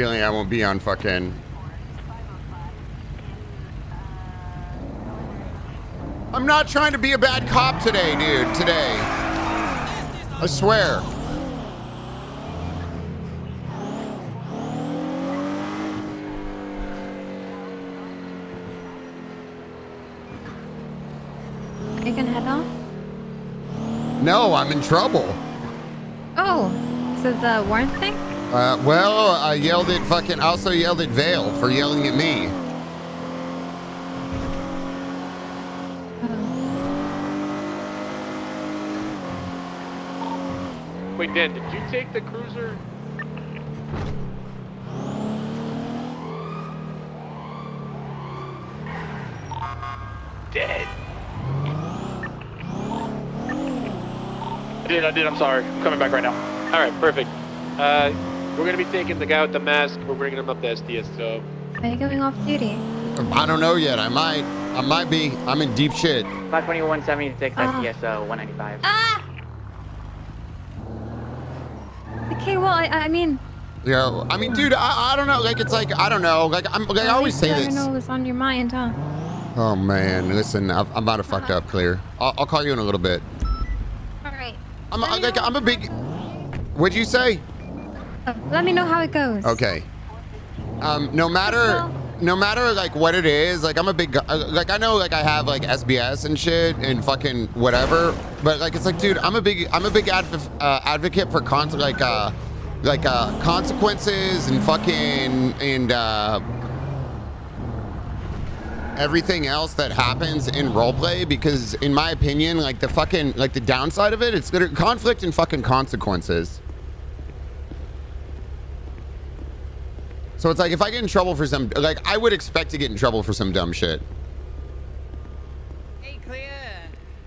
Feeling I won't be on fucking. I'm not trying to be a bad cop today, dude. Today. I swear. Are you gonna head off? No, I'm in trouble. Oh, so the warrant thing? Well, I yelled at fucking, also yelled at Vale for yelling at me. Wait, Dan, did you take the cruiser? Dead. I did, I'm sorry. I'm coming back right now. All right, perfect. We're gonna be taking the guy with the mask. We're bringing him up to SDSO. Are you going off duty? I don't know yet. I might be. I'm in deep shit. 52176 SDSO 195. Ah! Okay, well, I mean... Yo, I mean, dude, I don't know. Like, it's like, I don't know. Like, I always say this. I don't know what's on your mind, huh? Oh, man. Listen, I'm about to fucked up, Clear. I'll call you in a little bit. All right. I'm a big... What'd you say? Let me know how it goes. Okay. No matter like what it is, like I'm a big, like I know like I have like SBS and shit and fucking whatever, but like it's like, dude, I'm a big advocate for consequences and fucking and everything else that happens in roleplay, because in my opinion, like the fucking like the downside of it, it's conflict and fucking consequences. So it's like, if I get in trouble for some, like, I would expect to get in trouble for some dumb shit. Hey, Clear,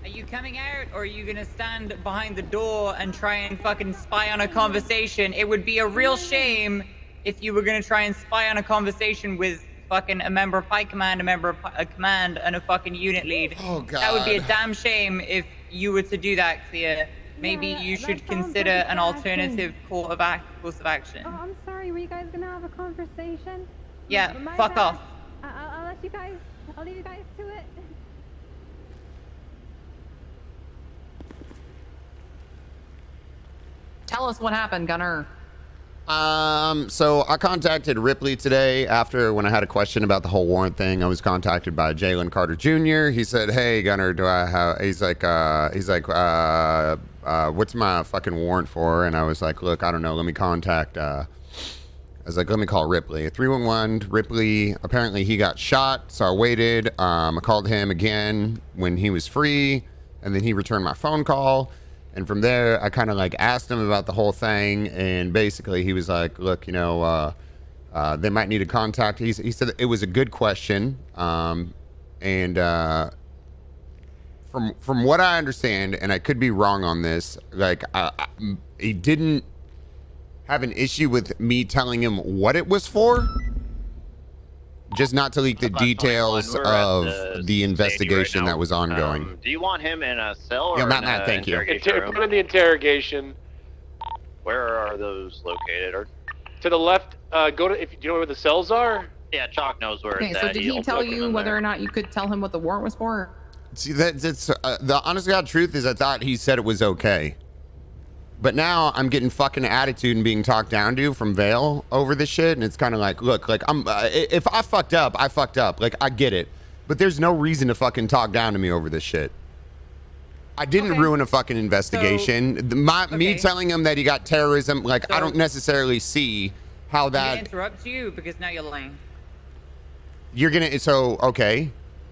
are you coming out, or are you gonna stand behind the door and try and fucking spy on a conversation? It would be a real shame if you were gonna try and spy on a conversation with fucking a member of High Command, a member of Command, and a fucking unit lead. Oh, God. That would be a damn shame if you were to do that, Clear. Maybe you should consider an alternative course of action. Oh, I'm sorry. Were you guys gonna have a conversation? Yeah, fuck off. I'll let you guys. I'll leave you guys to it. Tell us what happened, Gunner. So I contacted Ripley today after when I had a question about the whole warrant thing. I was contacted by Jalen Carter Jr. He said, "Hey, Gunner, do I have?" He's like, "What's my fucking warrant for?" And I was like, "Look, I don't know. Let me contact." I was like, "Let me call Ripley." 311. Ripley. Apparently, he got shot. So I waited. I called him again when he was free, and then he returned my phone call. And from there, I kind of like asked him about the whole thing, and basically he was like, "Look, you know, they might need a contact." He said it was a good question, and from what I understand, and I could be wrong on this, like he didn't have an issue with me telling him what it was for, just not to leak the details of the investigation that was ongoing. Do you want him in a cell or Matt, thank you. Put him in the interrogation. Where are those located? Or to the left. Go to, if you know where the cells are. Yeah, Chalk knows where Okay, it's so at. did he tell you whether or not you could tell him what the warrant was for? See, that's the honest to God truth is I thought he said it was okay. But now I'm getting fucking attitude and being talked down to from Vale over this shit, and it's kind of like, look, like if I fucked up, I fucked up. Like I get it, but there's no reason to fucking talk down to me over this shit. I didn't ruin a fucking investigation. So, me telling him that he got terrorism, like I don't necessarily see how that. I'm gonna interrupt you because now you're lying. You're gonna okay.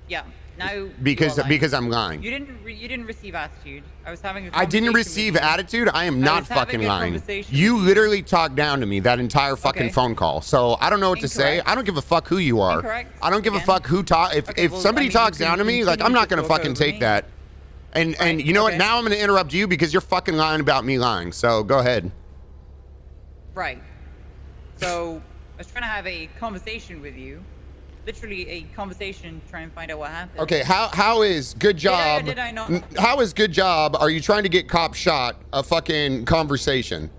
Yeah. Now because I'm lying. You didn't receive attitude. I was having a I didn't receive attitude. I am not fucking lying. You literally talked down to me that entire fucking phone call. So I don't know what to say. I don't give a fuck who you are. Incorrect. I don't give a fuck who talk. If somebody talks down to me, like I'm not gonna fucking take that. And you know what? Now I'm gonna interrupt you because you're fucking lying about me lying. So go ahead. Right. So I was trying to have a conversation with you. Literally a conversation to try and find out what happened. Okay, how is good job? Did I not? How is good job? Are you trying to get cop shot a fucking conversation?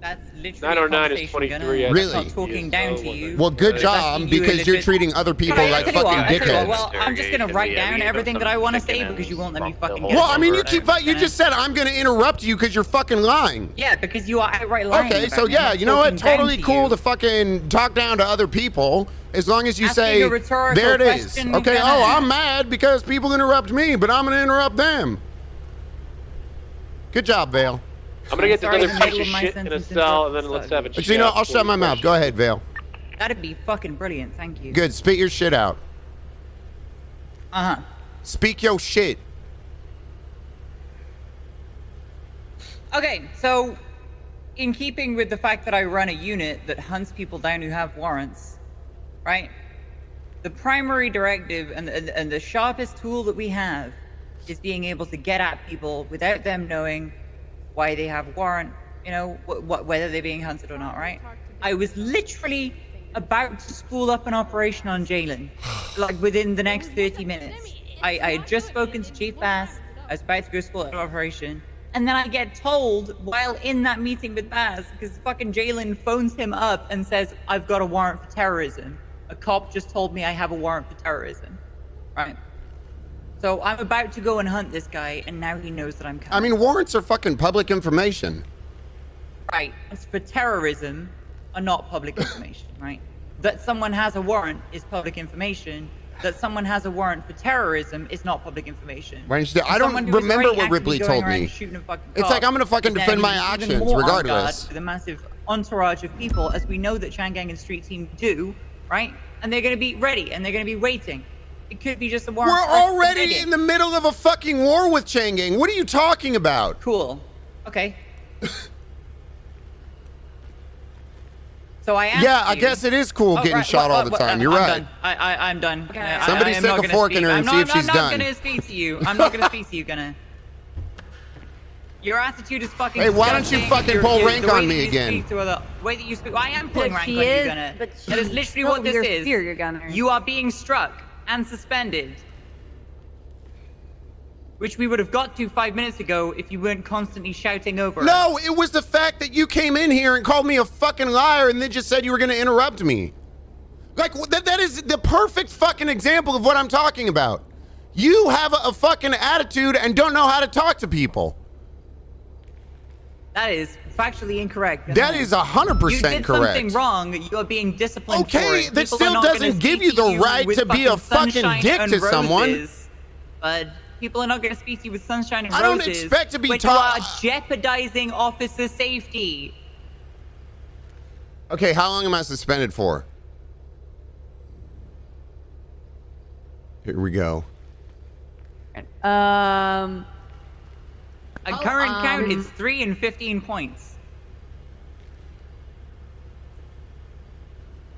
That's literally 909 is a conversation, 23. Gunner. I Really? I'm not talking down to you. Well, good But job, asking you because you're legit- treating other people Alright, like I tell you what, fucking I tell you what, dickheads. Well, I'm just gonna write down everything that I want to say because you won't let me fucking get it. Well, I mean, you just said I'm gonna interrupt you because you're fucking lying. Yeah, because you are outright lying. Okay, about so me. yeah, I'm you know what? talking down Totally to cool you. to fucking talk down to other people as long as you Asking say, a rhetorical there it is. question, Okay, Gunner. oh, I'm mad because people interrupt me, but I'm gonna interrupt them. Good job, Vale. I'm gonna get this Sorry, other in the piece middle of of my shit in a sentence cell, and then interrupted. let's have a So, you know, chat I'll shut my before we mouth. Go ahead, Vale. That'd be fucking brilliant. Thank you. Good. Spit your shit out. Uh-huh. Speak your shit. Okay, so in keeping with the fact that I run a unit that hunts people down who have warrants, right? The primary directive and the sharpest tool that we have is being able to get at people without them knowing why they have a warrant, you know, whether they're being hunted or not, right? I was literally about to spool up an operation on Jalen, like within the next 30 minutes. I had just spoken to Chief Bass. I was about to go spool up an operation. And then I get told while in that meeting with Bass, because fucking Jalen phones him up and says, I've got a warrant for terrorism. A cop just told me I have a warrant for terrorism, right? So I'm about to go and hunt this guy, and now he knows that I'm coming. I mean, warrants are fucking public information. Right, it's for terrorism are not public information, right? That someone has a warrant is public information. That someone has a warrant for terrorism is not public information. Why don't you? I Someone don't who is remember already what Ripley actively told going around me. shooting a fucking It's cop like I'm gonna fucking is now defend my even actions more on guard regardless. with a massive entourage of people, as we know that Chang Gang and Street Team do, right? And they're gonna be ready and they're gonna be waiting. It could be just a warrant. We're already in the middle of a fucking war with Chang Gang. What are you talking about? Cool. Okay. So I asked Yeah, I you- guess it is cool Oh, getting right, shot all the well, time. You're I'm right. Done. I'm done. Okay. Somebody I am stick not a gonna fork in speak. her and see if she's I'm done. not gonna speak to you. I'm not gonna speak to you, Gunner. Your attitude is fucking. Hey, why don't you disgusting. fucking Your- pull your- rank the way on that me you again? speak to the way that you speak. Well, I am pulling But rank she on is, you, Gunner. but That is she's literally what this your is. superior, Gunner. You are being struck and suspended. Which we would have got to 5 minutes ago if you weren't constantly shouting over us. No, it was the fact that you came in here and called me a fucking liar and then just said you were going to interrupt me. Like, that is the perfect fucking example of what I'm talking about. You have a fucking attitude and don't know how to talk to people. That is factually incorrect. That is 100% You did correct. something wrong. You are being disciplined for Okay, it. that People are still not gonna doesn't give speak you the you right with to be a fucking sunshine dick and to someone. roses, But people are not going to speak to you with sunshine and I don't roses. expect to be when taught- you are jeopardizing officer safety. Okay, how long am I suspended for? Here we go. At current count, it's 3 and 15 points.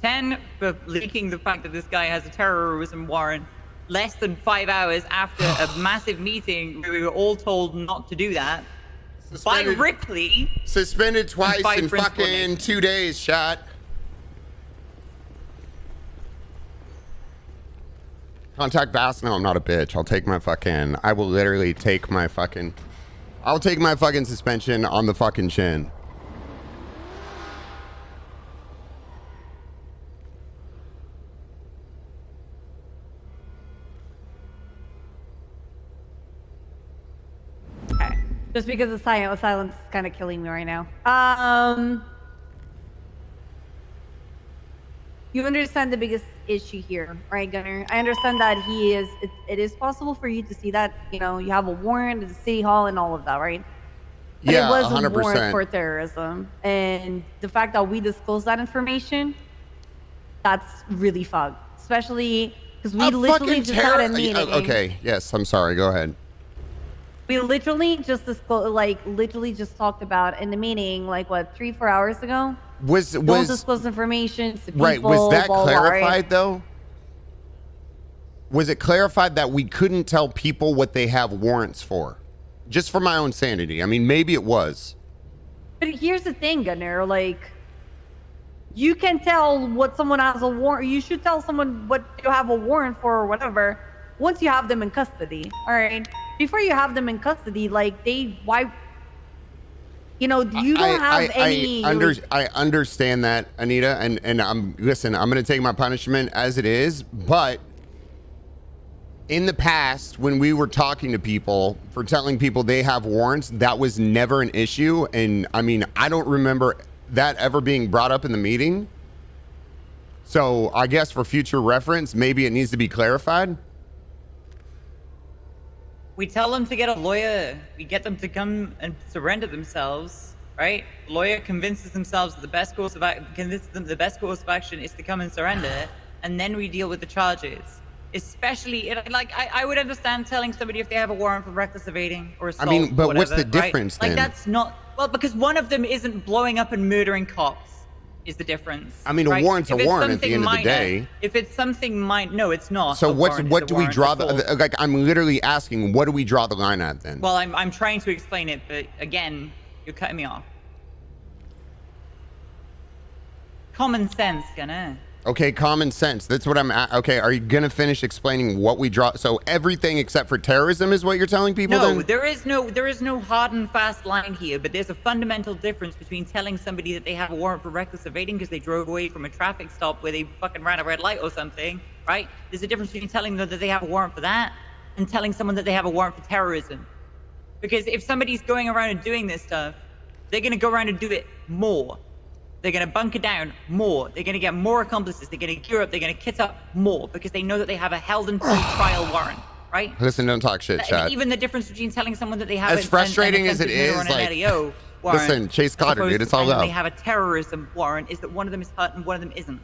10 for leaking the fact that this guy has a terrorism warrant less than 5 hours after a massive meeting where we were all told not to do that. Suspended- By Ripley. Suspended twice five in principal fucking names. 2 days, shot. Contact Bass? No, I'm not a bitch. I'll take my fucking... I will literally take my fucking... I'll take my fucking suspension on the fucking chin. Just because the silence is kind of killing me right now. You understand the biggest issue here, right, Gunner? I understand that it is possible for you to see that, you know, you have a warrant at the city hall and all of that, right? But Yeah, it was 100%. a warrant for terrorism. And the fact that we disclose that information, that's really fucked. Especially because we literally just had a meeting. Okay, yes, I'm sorry. Go ahead. We literally just just talked about in the meeting, like what, 3-4 hours ago? Don't disclose information to people. Right, was that blah, blah, clarified right? though? Was it clarified that we couldn't tell people what they have warrants for? Just for my own sanity. I mean, maybe it was. But here's the thing, Gunner, like, you can tell what someone has a warrant. You should tell someone what you have a warrant for or whatever once you have them in custody, all right? Before you have them in custody, like, You know, you don't have any. I understand that, Anita, and I'm gonna take my punishment as it is, but in the past, when we were talking to people for telling people they have warrants, that was never an issue. And I mean, I don't remember that ever being brought up in the meeting. So I guess for future reference, maybe it needs to be clarified. We tell them to get a lawyer. We get them to come and surrender themselves, right? The lawyer convinces themselves that the best course of action is to come and surrender, and then we deal with the charges. Especially, I would understand telling somebody if they have a warrant for reckless evading or assault. I mean, but whatever, what's the difference then? then? Like, that's not, well, because one of them isn't blowing up and murdering cops. Is the difference. I mean, a warrant's a warrant at the end of the day. If it's something minor, no, it's not. So what do we draw the, like, I'm literally asking, what do we draw the line at then? Well, I'm trying to explain it, but again, you're cutting me off. Common sense, Gunner. Okay, common sense. That's what I'm at. Okay, are you gonna finish explaining what we draw? So everything except for terrorism is what you're telling people? No, then? there is no hard and fast line here, but there's a fundamental difference between telling somebody that they have a warrant for reckless evading because they drove away from a traffic stop where they fucking ran a red light or something, right? There's a difference between telling them that they have a warrant for that and telling someone that they have a warrant for terrorism. Because if somebody's going around and doing this stuff, they're gonna go around and do it more. They're going to bunker down more. They're going to get more accomplices. They're going to gear up. They're going to kit up more because they know that they have a held until trial warrant, right? Listen, don't talk shit, chat. Even the difference between telling someone that they have as frustrating as it is, like, listen, Chase Cotter, dude, it's all love. They have a terrorism warrant is that one of them is hurt and one of them isn't.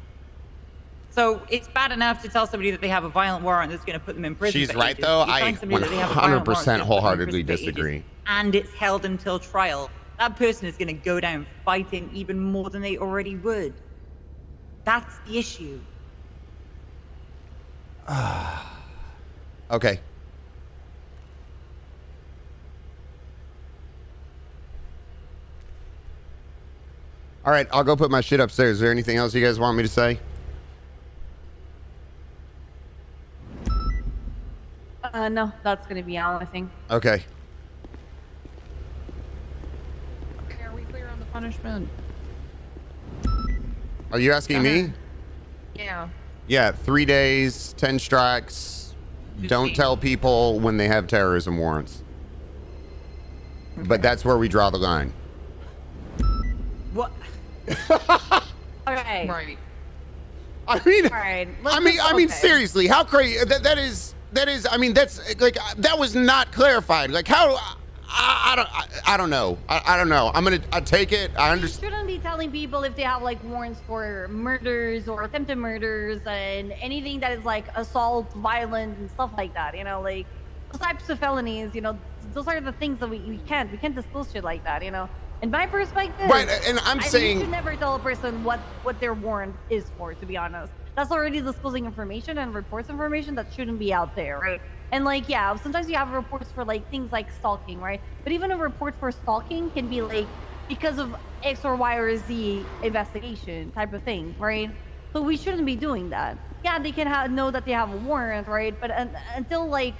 So it's bad enough to tell somebody that they have a violent warrant that's going to put them in prison. She's right, though. I 100% wholeheartedly disagree. And it's held until trial. That person is going to go down fighting even more than they already would. That's the issue. Okay. All right, I'll go put my shit upstairs. Is there anything else you guys want me to say? No, that's going to be all, I think. Okay. Punishment. Are you asking me? Yeah. Yeah, 3 days, 10 strikes. Don't tell people when they have terrorism warrants. Okay. But that's where we draw the line. What? Okay. Right. I mean, all right. I mean, seriously, how crazy that is. I mean, that's like, that was not clarified. Like, how? I don't know. I don't know. I take it. I understand. You shouldn't be telling people if they have like warrants for murders or attempted murders and anything that is like assault, violence, and stuff like that. You know, like those types of felonies. You know, those are the things that we can't disclose shit like that. You know, in my perspective, right? And I'm saying you should never tell a person what their warrant is for. To be honest, that's already disclosing information and reports information that shouldn't be out there, right? And like, yeah, sometimes you have reports for like things like stalking, right? But even a report for stalking can be like because of X or Y or Z investigation type of thing, right? So we shouldn't be doing that. Yeah, they can know that they have a warrant, right? But until like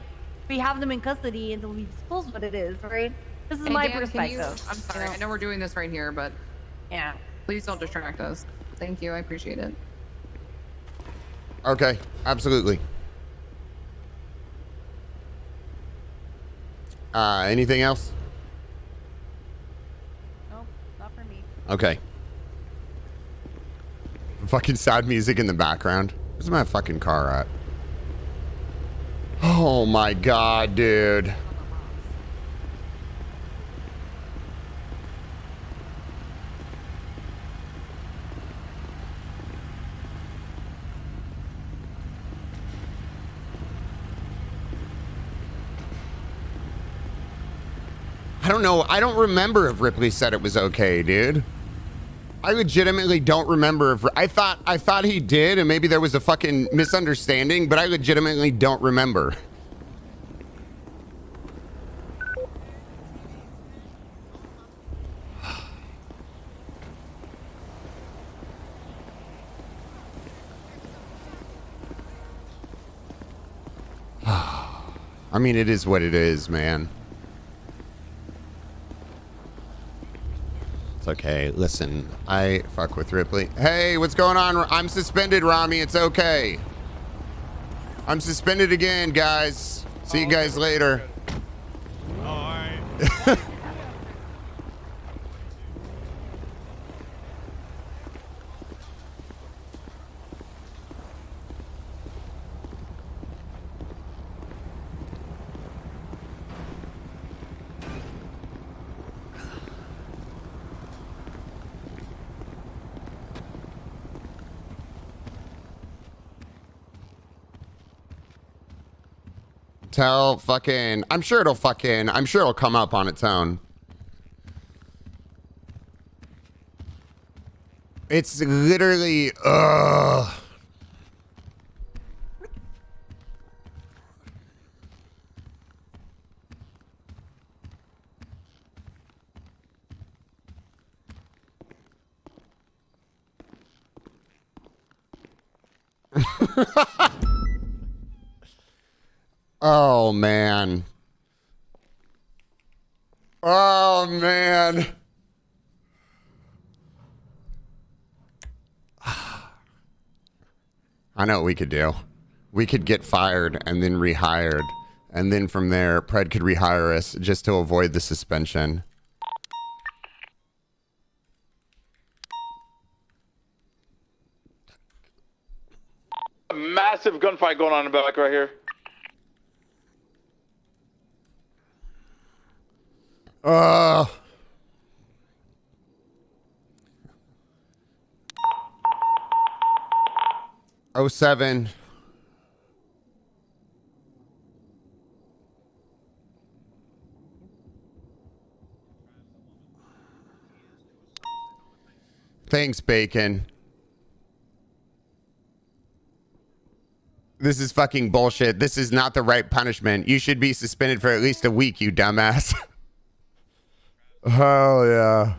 we have them in custody, until we disclose what it is, right? This is my perspective. I'm sorry, I know we're doing this right here, but yeah, please don't distract us. Thank you, I appreciate it. Okay, absolutely. Anything else? Nope, not for me. Okay. Fucking sad music in the background. Where's my fucking car at? Oh my god, dude. I don't know. I don't remember if Ripley said it was okay, dude. I legitimately don't remember if I thought he did, and maybe there was a fucking misunderstanding, but I legitimately don't remember. I mean, it is what it is, man. It's okay. Listen, I fuck with Ripley. Hey, what's going on? I'm suspended, Ramee. It's okay. I'm suspended again, guys. See you guys later. Oh, all right. Tell fucking, I'm sure it'll come up on its own. It's literally, oh man. Oh man. I know what we could do. We could get fired and then rehired. And then from there, Pred could rehire us just to avoid the suspension. A massive gunfight going on in the back right here. Oh 07. Thanks, Bacon. This is fucking bullshit. This is not the right punishment. You should be suspended for at least a week, you dumbass. Hell yeah.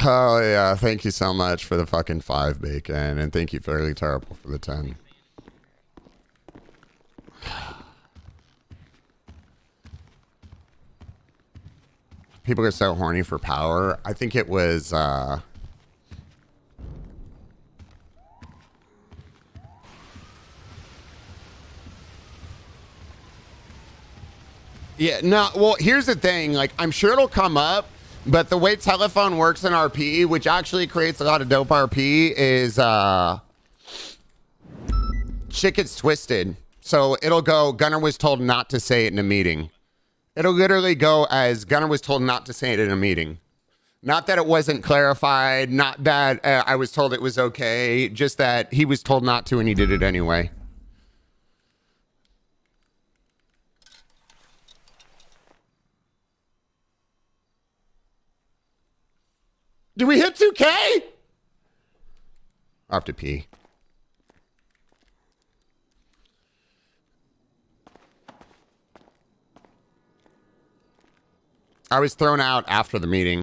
Oh yeah, thank you so much for the fucking 5, Bacon, and thank you Fairly Terrible for the 10. People are so horny for power. I think it was yeah, no, well, here's the thing. Like, I'm sure it'll come up, but the way telephone works in RP, which actually creates a lot of dope RP, is shit gets twisted. So it'll go, Gunner was told not to say it in a meeting. It'll literally go as Gunner was told not to say it in a meeting. Not that it wasn't clarified, not that I was told it was okay, just that he was told not to and he did it anyway. Did we hit 2K? I have to pee. I was thrown out after the meeting.